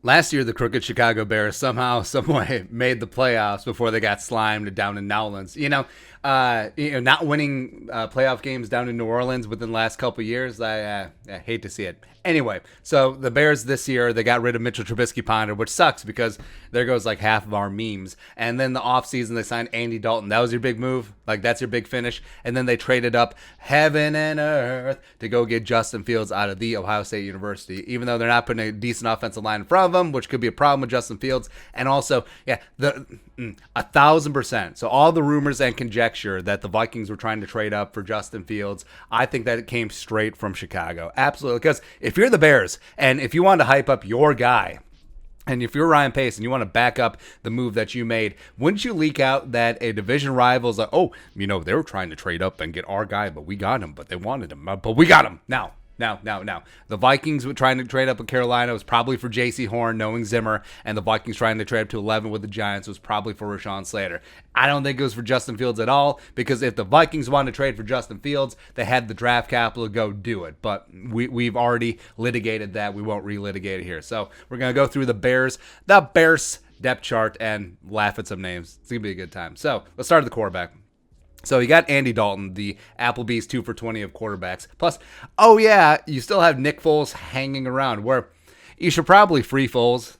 Last year, the crooked Chicago Bears somehow, someway made the playoffs before they got slimed down in Nowlands. Not winning playoff games down in New Orleans within the last couple of years, I hate to see it. Anyway, so the Bears this year, they got rid of Mitchell Trubisky-Ponder, which sucks because there goes like half of our memes. And then the offseason, they signed Andy Dalton. That was your big move? Like, that's your big finish? And then they traded up heaven and earth to go get Justin Fields out of the Ohio State University, even though they're not putting a decent offensive line in front of him, which could be a problem with Justin Fields. And also, 1,000%. So all the rumors and conjecture that the Vikings were trying to trade up for Justin Fields, I think that it came straight from Chicago. Absolutely. Because if you're the Bears and if you want to hype up your guy, and if you're Ryan Pace and you want to back up the move that you made, wouldn't you leak out that a division rival is like, they were trying to trade up and get our guy, but we got him, but they wanted him, but we got him now. The Vikings were trying to trade up with Carolina. It was probably for J.C. Horn, knowing Zimmer, and the Vikings trying to trade up to 11 with the Giants was probably for Rashawn Slater. I don't think it was for Justin Fields at all, because if the Vikings wanted to trade for Justin Fields, they had the draft capital to go do it. But we've already litigated that. We won't relitigate it here. So we're going to go through the Bears depth chart and laugh at some names. It's going to be a good time. So let's start at the quarterback. So you got Andy Dalton, the Applebee's 2 for 20 of quarterbacks. Plus, you still have Nick Foles hanging around, where you should probably free Foles.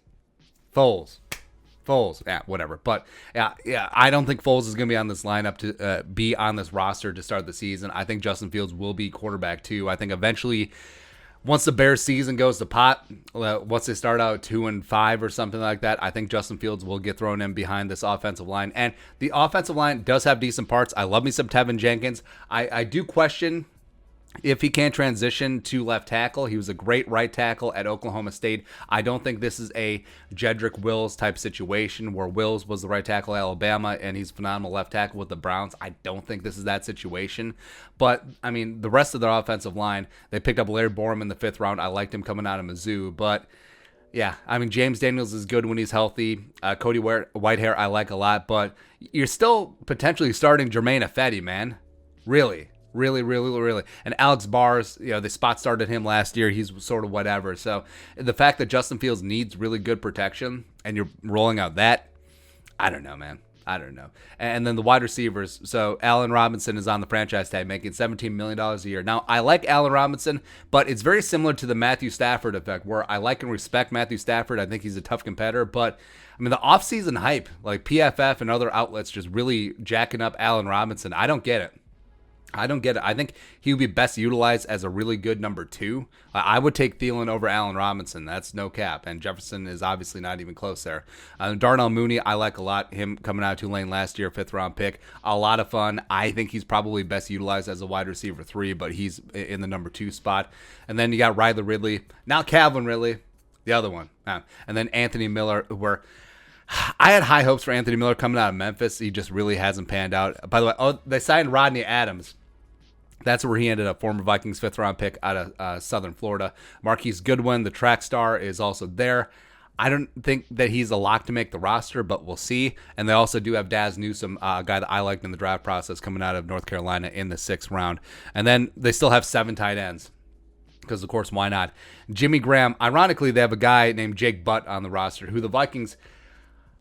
Yeah, whatever. But yeah, I don't think Foles is going to be on this lineup to be on this roster to start the season. I think Justin Fields will be quarterback too. I think eventually, once the Bears season goes to pot, once they start out 2-5 or something like that, I think Justin Fields will get thrown in behind this offensive line. And the offensive line does have decent parts. I love me some Tevin Jenkins. I do question if he can transition to left tackle. He was a great right tackle at Oklahoma State. I don't think this is a Jedrick Wills type situation where Wills was the right tackle at Alabama and he's phenomenal left tackle with the Browns. I don't think this is that situation. But, I mean, the rest of their offensive line, they picked up Larry Borum in the 5th round. I liked him coming out of Mizzou. But, yeah, I mean, James Daniels is good when he's healthy. Cody Whitehair I like a lot. But you're still potentially starting Jermaine Ifedi, man. Really. And Alex Bars, they spot started him last year. He's sort of whatever. So the fact that Justin Fields needs really good protection and you're rolling out that, I don't know, man. I don't know. And then the wide receivers. So Allen Robinson is on the franchise tag, making $17 million a year. Now, I like Allen Robinson, but it's very similar to the Matthew Stafford effect, where I like and respect Matthew Stafford. I think he's a tough competitor. But, I mean, the offseason hype, like PFF and other outlets just really jacking up Allen Robinson, I don't get it. I think he would be best utilized as a really good number 2. I would take Thielen over Allen Robinson. That's no cap. And Jefferson is obviously not even close there. Darnell Mooney, I like a lot. Him coming out of Tulane last year, 5th round pick. A lot of fun. I think he's probably best utilized as a wide receiver 3, but he's in the number 2 spot. And then you got Riley Ridley. Now Calvin Ridley, the other one. And then Anthony Miller, where I had high hopes for Anthony Miller coming out of Memphis. He just really hasn't panned out. By the way, they signed Rodney Adams. That's where he ended up, former Vikings 5th round pick out of Southern Florida. Marquise Goodwin, the track star, is also there. I don't think that he's a lock to make the roster, but we'll see. And they also do have Daz Newsome, a guy that I liked in the draft process, coming out of North Carolina in the 6th round. And then they still have 7 tight ends, because, of course, why not? Jimmy Graham, ironically, they have a guy named Jake Butt on the roster, who the Vikings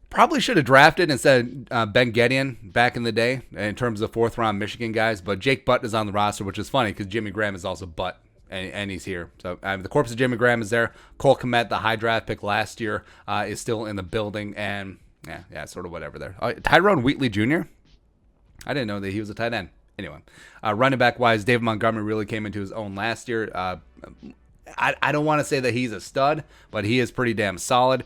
probably should have drafted instead of Ben Gedeon back in the day in terms of 4th round Michigan guys. But Jake Butt is on the roster, which is funny because Jimmy Graham is also Butt, and he's here. So the corpse of Jimmy Graham is there. Cole Kmet, the high draft pick last year, is still in the building. And yeah, sort of whatever there. Tyrone Wheatley Jr., I didn't know that he was a tight end. Anyway, running back wise, David Montgomery really came into his own last year. I don't want to say that he's a stud, but he is pretty damn solid.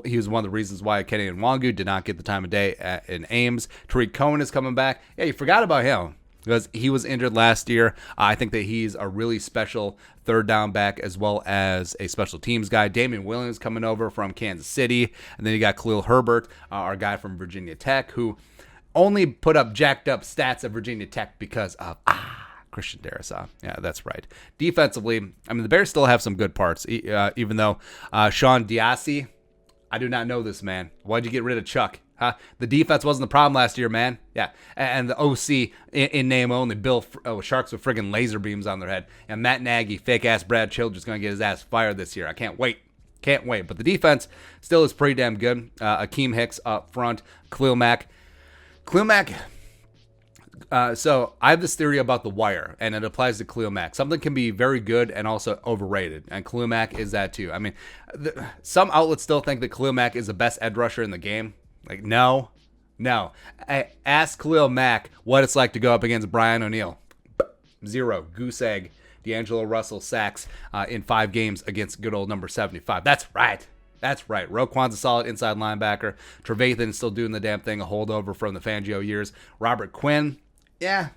He was one of the reasons why Kenny Nwangu did not get the time of day in Ames. Tariq Cohen is coming back. Yeah, you forgot about him because he was injured last year. I think that he's a really special 3rd down back as well as a special teams guy. Damian Williams coming over from Kansas City. And then you got Khalil Herbert, our guy from Virginia Tech, who only put up jacked up stats at Virginia Tech because of Christian Darrisaw. Yeah, that's right. Defensively, I mean, the Bears still have some good parts, even though Sean Diassi, I do not know this man. Why'd you get rid of Chuck? Huh? The defense wasn't the problem last year, man. Yeah, and the OC in name only, Bill Sharks with friggin' laser beams on their head. And Matt Nagy, fake-ass Brad Childress, going to get his ass fired this year. I can't wait. Can't wait. But the defense still is pretty damn good. Akeem Hicks up front. Khalil Mack. So I have this theory about the wire, and it applies to Khalil Mack. Something can be very good and also overrated, and Khalil Mack is that too. I mean, some outlets still think that Khalil Mack is the best edge rusher in the game. Like, no. Ask Khalil Mack what it's like to go up against Brian O'Neill. 0. Goose egg. D'Angelo Russell sacks in 5 games against good old number 75. That's right. Roquan's a solid inside linebacker. Trevathan is still doing the damn thing, a holdover from the Fangio years. Robert Quinn, yeah,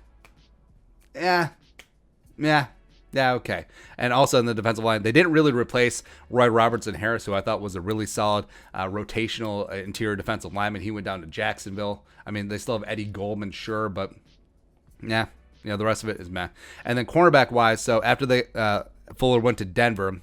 okay. And also in the defensive line, they didn't really replace Roy Robertson Harris, who I thought was a really solid rotational interior defensive lineman. He went down to Jacksonville. I mean, they still have Eddie Goldman, sure, but yeah. The rest of it is meh. And then cornerback-wise, so after Fuller went to Denver,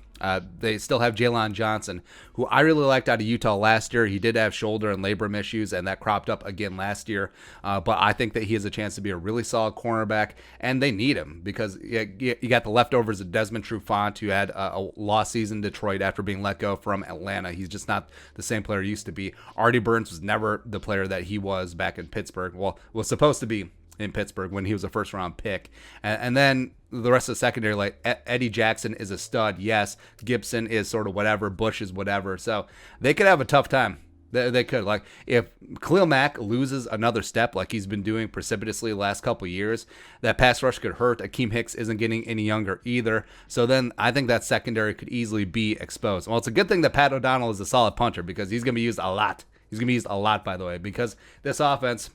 they still have Jalen Johnson, who I really liked out of Utah last year. He did have shoulder and labrum issues, and that cropped up again last year. But I think that he has a chance to be a really solid cornerback, and they need him because you got the leftovers of Desmond Trufant, who had a lost season in Detroit after being let go from Atlanta. He's just not the same player he used to be. Artie Burns was never the player that he was back in Pittsburgh. Well, was supposed to be in Pittsburgh when he was a first-round pick. And then the rest of the secondary, like Eddie Jackson is a stud, yes. Gibson is sort of whatever. Bush is whatever. So they could have a tough time. They could. Like, if Khalil Mack loses another step like he's been doing precipitously the last couple of years, that pass rush could hurt. Akeem Hicks isn't getting any younger either. So then I think that secondary could easily be exposed. Well, it's a good thing that Pat O'Donnell is a solid punter because he's going to be used a lot. He's going to be used a lot, by the way, because this offense,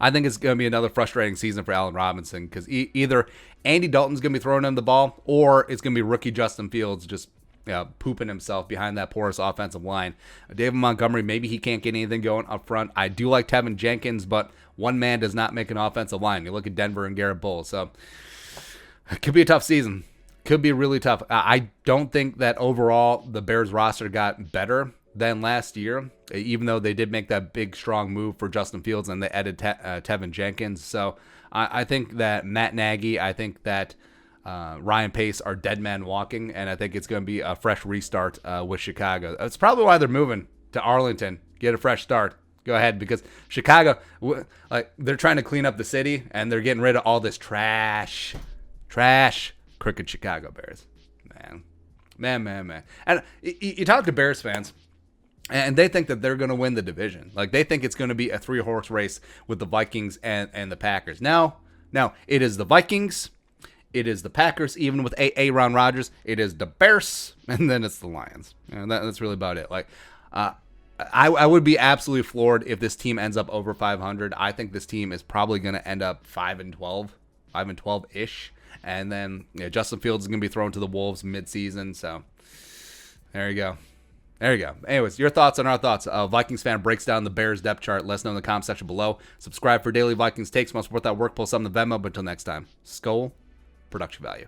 I think it's going to be another frustrating season for Allen Robinson because either Andy Dalton's going to be throwing him the ball or it's going to be rookie Justin Fields just pooping himself behind that porous offensive line. David Montgomery, maybe he can't get anything going up front. I do like Tevin Jenkins, but one man does not make an offensive line. You look at Denver and Garrett Bowles. So it could be a tough season. Could be really tough. I don't think that overall the Bears roster got better than last year, even though they did make that big, strong move for Justin Fields and they added Tevin Jenkins. So I think that Matt Nagy, I think that Ryan Pace are dead man walking, and I think it's going to be a fresh restart with Chicago. That's probably why they're moving to Arlington, get a fresh start. Go ahead, because Chicago, like, they're trying to clean up the city, and they're getting rid of all this trash. Crooked Chicago Bears. Man. And you talk to Bears fans, and they think that they're going to win the division. Like, they think it's going to be a 3-horse race with the Vikings and the Packers. Now, it is the Vikings, it is the Packers, even with Aaron Rodgers, it is the Bears, and then it's the Lions. And that's really about it. Like, I would be absolutely floored if this team ends up over 500. I think this team is probably going to end up 5-12-ish. And then Justin Fields is going to be thrown to the Wolves mid-season. So there you go. Anyways, your thoughts on our thoughts. Vikings fan breaks down the Bears depth chart. Let us know in the comment section below. Subscribe for daily Vikings takes. Must support that work. Post something to Venmo. But until next time, Skol, production value.